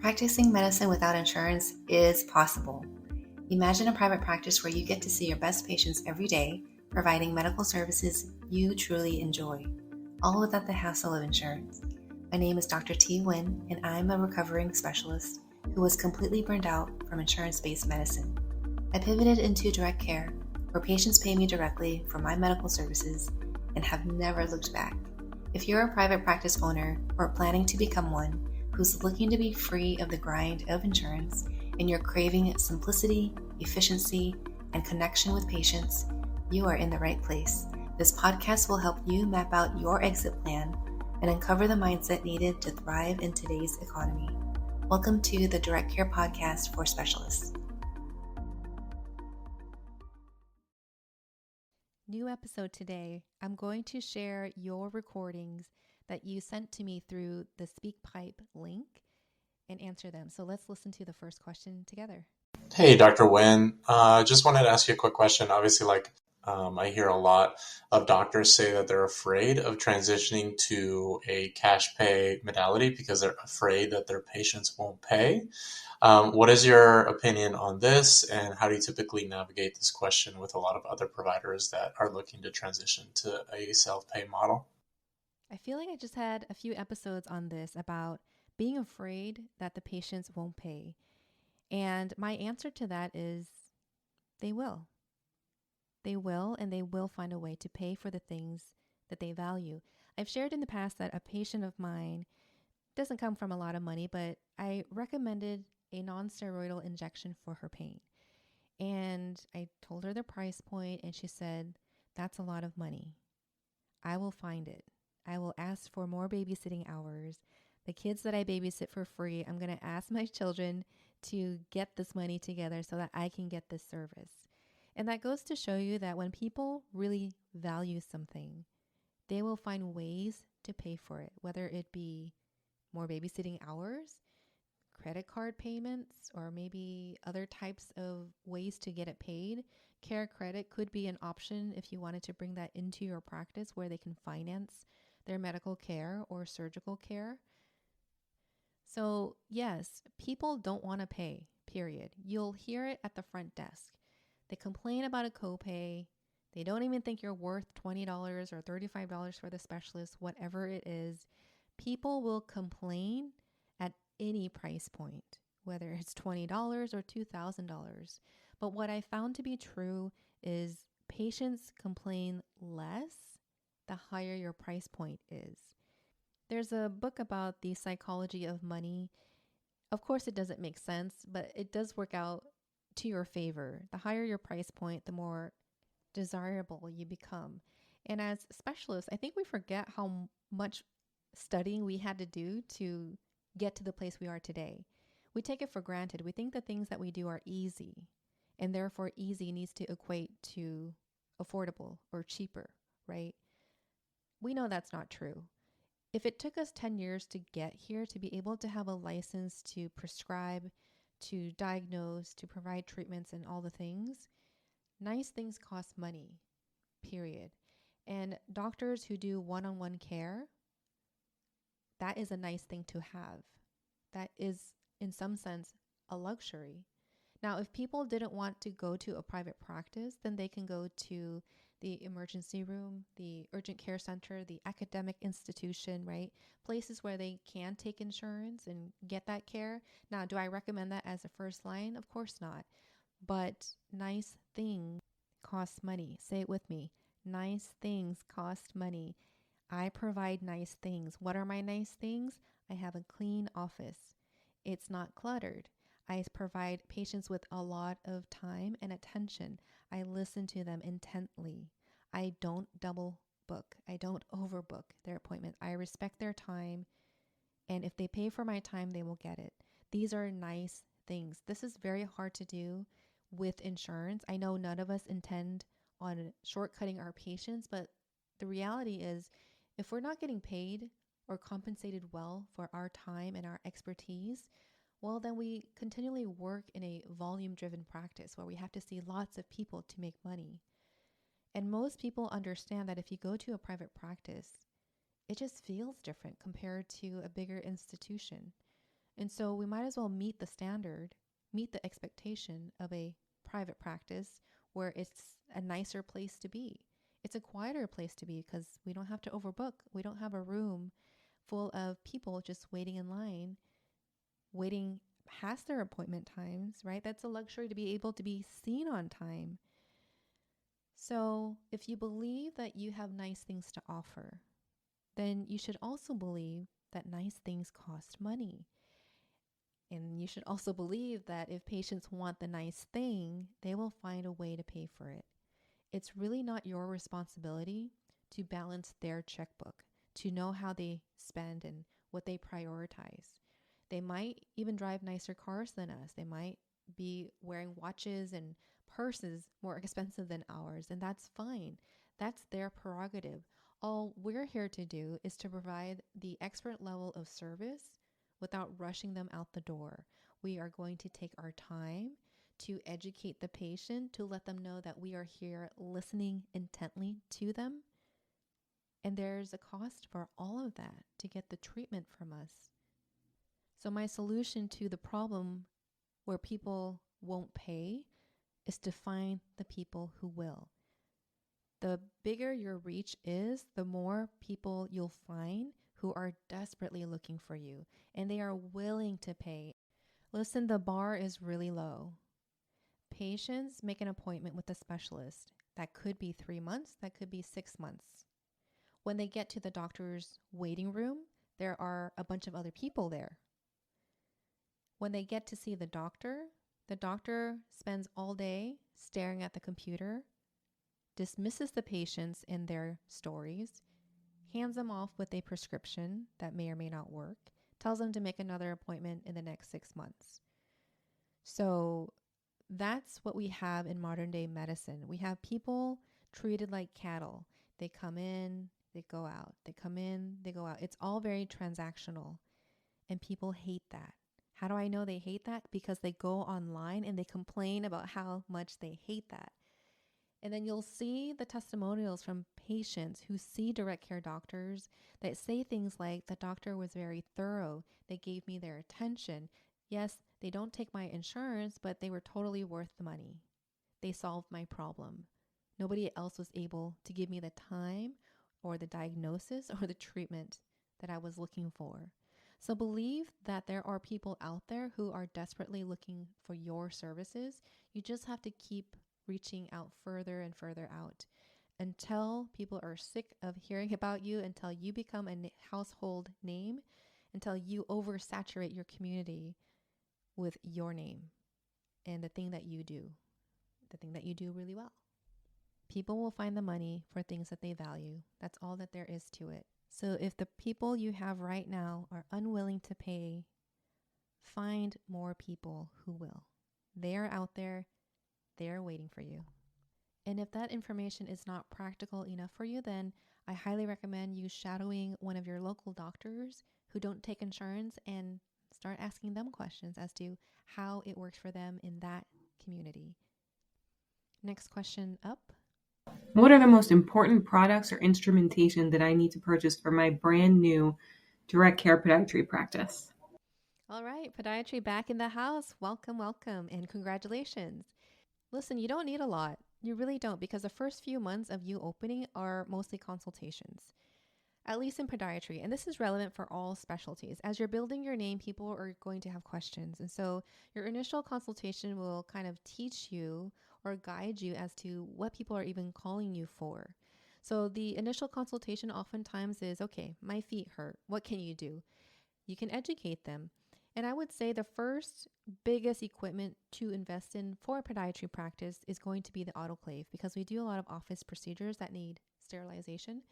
Practicing medicine without insurance is possible. Imagine a private practice where you get to see your best patients every day, providing medical services you truly enjoy, all without the hassle of insurance. My name is Dr. T. Nguyen, and I'm a recovering specialist who was completely burned out from insurance-based medicine. I pivoted into direct care, where patients pay me directly for my medical services and have never looked back. If you're a private practice owner or planning to become one who's looking to be free of the grind of insurance and you're craving simplicity, efficiency, and connection with patients, you are in the right place. This podcast will help you map out your exit plan and uncover the mindset needed to thrive in today's economy. Welcome to the Direct Care Podcast for Specialists. New episode today. I'm going to share your recordings that you sent to me through the SpeakPipe link and answer them. So let's listen to the first question together. Hey, Dr. Nguyen. Just wanted to ask you a quick question. Obviously, I hear a lot of doctors say that they're afraid of transitioning to a cash pay modality because they're afraid that their patients won't pay. What is your opinion on this, and how do you typically navigate this question with a lot of other providers that are looking to transition to a self-pay model? I feel like I just had a few episodes on this about being afraid that the patients won't pay. And my answer to that is they will. They will, and they will find a way to pay for the things that they value. I've shared in the past that a patient of mine doesn't come from a lot of money, but I recommended a non-steroidal injection for her pain. And I told her the price point, and she said, "That's a lot of money. I will find it. I will ask for more babysitting hours. The kids that I babysit for free, I'm going to ask my children to get this money together so that I can get this service." And that goes to show you that when people really value something, they will find ways to pay for it, whether it be more babysitting hours, credit card payments, or maybe other types of ways to get it paid. Care credit could be an option if you wanted to bring that into your practice where they can finance their medical care or surgical care. So yes, people don't want to pay, period. You'll hear it at the front desk. They complain about a copay. They don't even think you're worth $20 or $35 for the specialist, whatever it is. People will complain at any price point, whether it's $20 or $2,000. But what I found to be true is patients complain less the higher your price point is. There's a book about the psychology of money. Of course, it doesn't make sense, but it does work out to your favor. The higher your price point, the more desirable you become. And as specialists, I think we forget how much studying we had to do to get to the place we are today. We take it for granted. We think the things that we do are easy, and therefore easy needs to equate to affordable or cheaper, right? We know that's not true. If it took us 10 years to get here, to be able to have a license to prescribe, to diagnose, to provide treatments and all the things, nice things cost money, period. And doctors who do one-on-one care, that is a nice thing to have. That is, in some sense, a luxury. Now, if people didn't want to go to a private practice, then they can go to the emergency room, the urgent care center, the academic institution, right? Places where they can take insurance and get that care. Now, do I recommend that as a first line? Of course not. But nice things cost money. Say it with me. Nice things cost money. I provide nice things. What are my nice things? I have a clean office. It's not cluttered. I provide patients with a lot of time and attention. I listen to them intently. I don't double book. I don't overbook their appointment. I respect their time. And if they pay for my time, they will get it. These are nice things. This is very hard to do with insurance. I know none of us intend on shortcutting our patients, but the reality is if we're not getting paid or compensated well for our time and our expertise, well, then we continually work in a volume-driven practice where we have to see lots of people to make money. And most people understand that if you go to a private practice, it just feels different compared to a bigger institution. And so we might as well meet the standard, meet the expectation of a private practice where it's a nicer place to be. It's a quieter place to be because we don't have to overbook. We don't have a room full of people just waiting in line, waiting past their appointment times, right? That's a luxury to be able to be seen on time. So if you believe that you have nice things to offer, then you should also believe that nice things cost money. And you should also believe that if patients want the nice thing, they will find a way to pay for it. It's really not your responsibility to balance their checkbook, to know how they spend and what they prioritize. They might even drive nicer cars than us. They might be wearing watches and purses more expensive than ours, and that's fine. That's their prerogative. All we're here to do is to provide the expert level of service without rushing them out the door. We are going to take our time to educate the patient, to let them know that we are here listening intently to them. And there's a cost for all of that to get the treatment from us. So my solution to the problem where people won't pay is to find the people who will. The bigger your reach is, the more people you'll find who are desperately looking for you, and they are willing to pay. Listen, the bar is really low. Patients make an appointment with a specialist. That could be 3 months, that could be 6 months. When they get to the doctor's waiting room, there are a bunch of other people there. When they get to see the doctor spends all day staring at the computer, dismisses the patients in their stories, hands them off with a prescription that may or may not work, tells them to make another appointment in the next 6 months. So that's what we have in modern day medicine. We have people treated like cattle. They come in, they go out. They come in, they go out. It's all very transactional, and people hate that. How do I know they hate that? Because they go online and they complain about how much they hate that. And then you'll see the testimonials from patients who see direct care doctors that say things like, the doctor was very thorough. They gave me their attention. Yes, they don't take my insurance, but they were totally worth the money. They solved my problem. Nobody else was able to give me the time or the diagnosis or the treatment that I was looking for. So believe that there are people out there who are desperately looking for your services. You just have to keep reaching out further and further out until people are sick of hearing about you, until you become a household name, until you oversaturate your community with your name and the thing that you do really well. People will find the money for things that they value. That's all that there is to it. So if the people you have right now are unwilling to pay, find more people who will. They are out there. They are waiting for you. And if that information is not practical enough for you, then I highly recommend you shadowing one of your local doctors who don't take insurance and start asking them questions as to how it works for them in that community. Next question up. What are the most important products or instrumentation that I need to purchase for my brand new direct care podiatry practice? All right, podiatry back in the house. Welcome, welcome, and congratulations. Listen, you don't need a lot. You really don't, because the first few months of you opening are mostly consultations, at least in podiatry. And this is relevant for all specialties. As you're building your name, people are going to have questions. And so your initial consultation will kind of teach you or guide you as to what people are even calling you for. So the initial consultation oftentimes is, okay, my feet hurt. What can you do? You can educate them. And I would say the first biggest equipment to invest in for a podiatry practice is going to be the autoclave, because we do a lot of office procedures that need sterilization.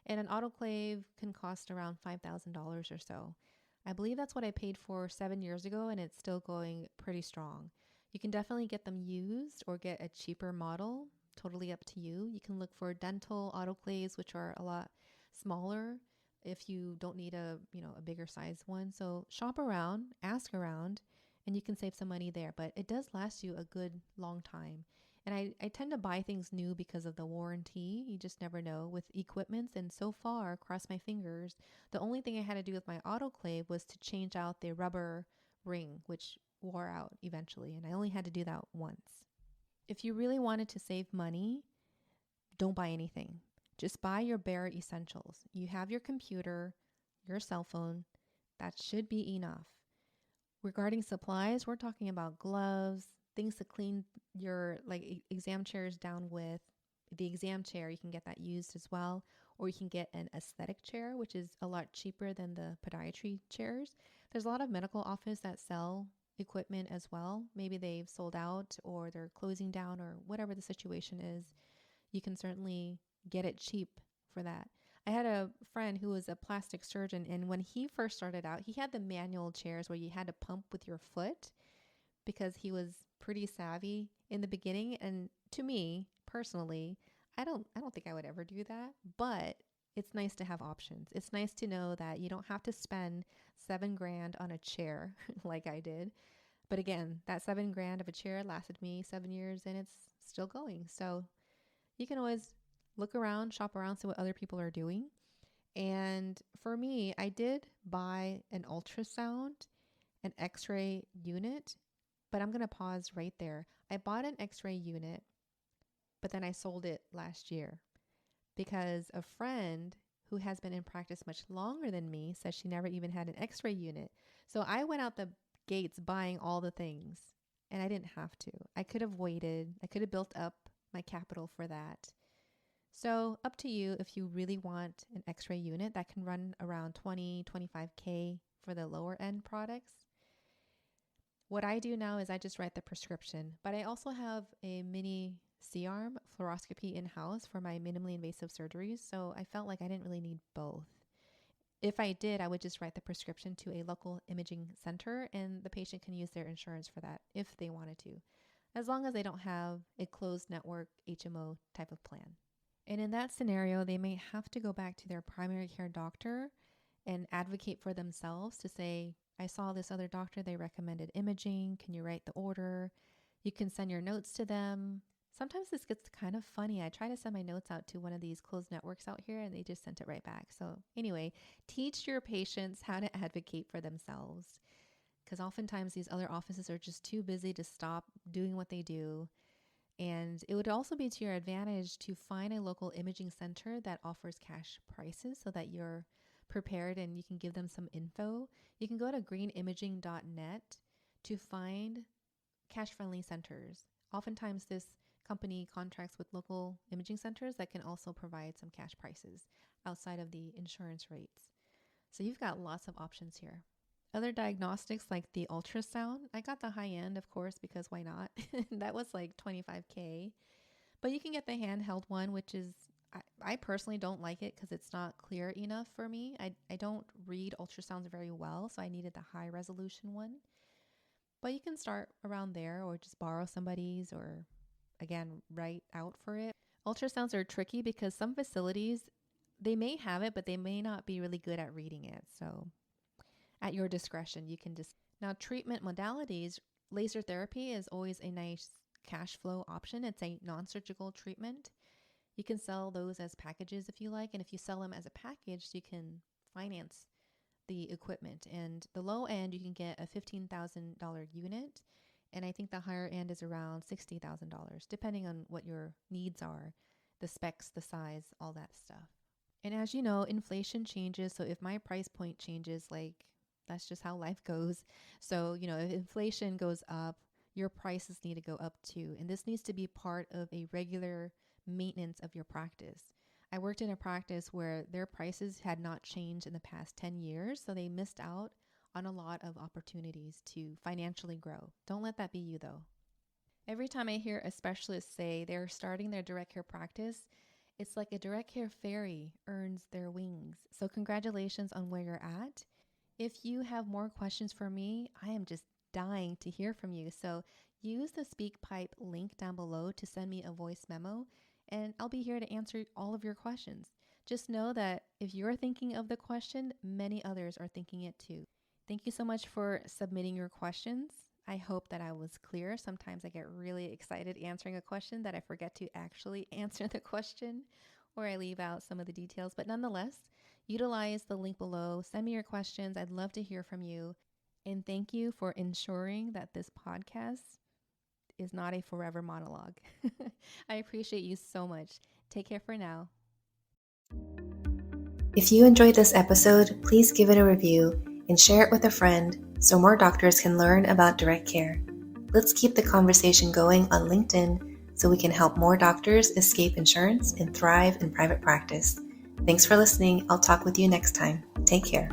And an autoclave can cost around $5,000 or so. I believe that's what I paid for 7 years ago, and it's still going pretty strong. You can definitely get them used or get a cheaper model, totally up to you. You can look for dental autoclaves, which are a lot smaller if you don't need a bigger size one. So shop around, ask around, and you can save some money there. But it does last you a good long time. And I tend to buy things new because of the warranty. You just never know with equipments. And so far, cross my fingers, the only thing I had to do with my autoclave was to change out the rubber ring, which wore out eventually. And I only had to do that once. If you really wanted to save money, don't buy anything. Just buy your bare essentials. You have your computer, your cell phone. That should be enough. Regarding supplies, we're talking about gloves, things to clean your exam chairs down with. The exam chair, you can get that used as well. Or you can get an aesthetic chair, which is a lot cheaper than the podiatry chairs. There's a lot of medical office that sell equipment as well. Maybe they've sold out or they're closing down or whatever the situation is. You can certainly get it cheap for that. I had a friend who was a plastic surgeon, and when he first started out, he had the manual chairs where you had to pump with your foot because he was pretty savvy in the beginning. And to me, personally, I don't think I would ever do that, but it's nice to have options. It's nice to know that you don't have to spend $7,000 on a chair like I did. But again, that $7,000 of a chair lasted me 7 years and it's still going. So you can always look around, shop around, see what other people are doing. And for me, I did buy an ultrasound, an x-ray unit, but I'm going to pause right there. I bought an x-ray unit, but then I sold it last year because a friend who has been in practice much longer than me says she never even had an x-ray unit. So I went out the gates buying all the things and I didn't have to. I could have waited. I could have built up my capital for that. So up to you if you really want an x-ray unit that can run around 20, 25K for the lower end products. What I do now is I just write the prescription, but I also have a mini C-arm fluoroscopy in-house for my minimally invasive surgeries. So I felt like I didn't really need both. If I did, I would just write the prescription to a local imaging center and the patient can use their insurance for that if they wanted to, as long as they don't have a closed network HMO type of plan. And in that scenario, they may have to go back to their primary care doctor and advocate for themselves to say, I saw this other doctor, they recommended imaging. Can you write the order? You can send your notes to them. Sometimes this gets kind of funny. I try to send my notes out to one of these closed networks out here and they just sent it right back. So anyway, teach your patients how to advocate for themselves because oftentimes these other offices are just too busy to stop doing what they do. And it would also be to your advantage to find a local imaging center that offers cash prices so that you're prepared and you can give them some info. You can go to greenimaging.net to find cash-friendly centers. Oftentimes this company contracts with local imaging centers that can also provide some cash prices outside of the insurance rates. So you've got lots of options here. Other diagnostics like the ultrasound, I got the high end, of course, because why not? That was like $25K. But you can get the handheld one, which is, I personally don't like it because it's not clear enough for me. I don't read ultrasounds very well, so I needed the high resolution one. But you can start around there or just borrow somebody's or, again, write out for it. Ultrasounds are tricky because some facilities, they may have it, but they may not be really good at reading it. So at your discretion, you can just... Now, treatment modalities, laser therapy is always a nice cash flow option. It's a non-surgical treatment. You can sell those as packages if you like. And if you sell them as a package, you can finance the equipment. And the low end, you can get a $15,000 unit. And I think the higher end is around $60,000, depending on what your needs are, the specs, the size, all that stuff. And as you know, inflation changes. So if my price point changes, that's just how life goes. So, if inflation goes up, your prices need to go up too. And this needs to be part of a regular maintenance of your practice. I worked in a practice where their prices had not changed in the past 10 years. So they missed out on a lot of opportunities to financially grow. Don't let that be you though. Every time I hear a specialist say they're starting their direct care practice, it's like a direct care fairy earns their wings. So congratulations on where you're at. If you have more questions for me, I am just dying to hear from you. So use the SpeakPipe link down below to send me a voice memo, and I'll be here to answer all of your questions. Just know that if you're thinking of the question, many others are thinking it too. Thank you so much for submitting your questions. I hope that I was clear. Sometimes I get really excited answering a question that I forget to actually answer the question, or I leave out some of the details. But nonetheless, utilize the link below. Send me your questions. I'd love to hear from you. And thank you for ensuring that this podcast is not a forever monologue. I appreciate you so much. Take care for now. If you enjoyed this episode, please give it a review and share it with a friend so more doctors can learn about direct care. Let's keep the conversation going on LinkedIn so we can help more doctors escape insurance and thrive in private practice. Thanks for listening. I'll talk with you next time. Take care.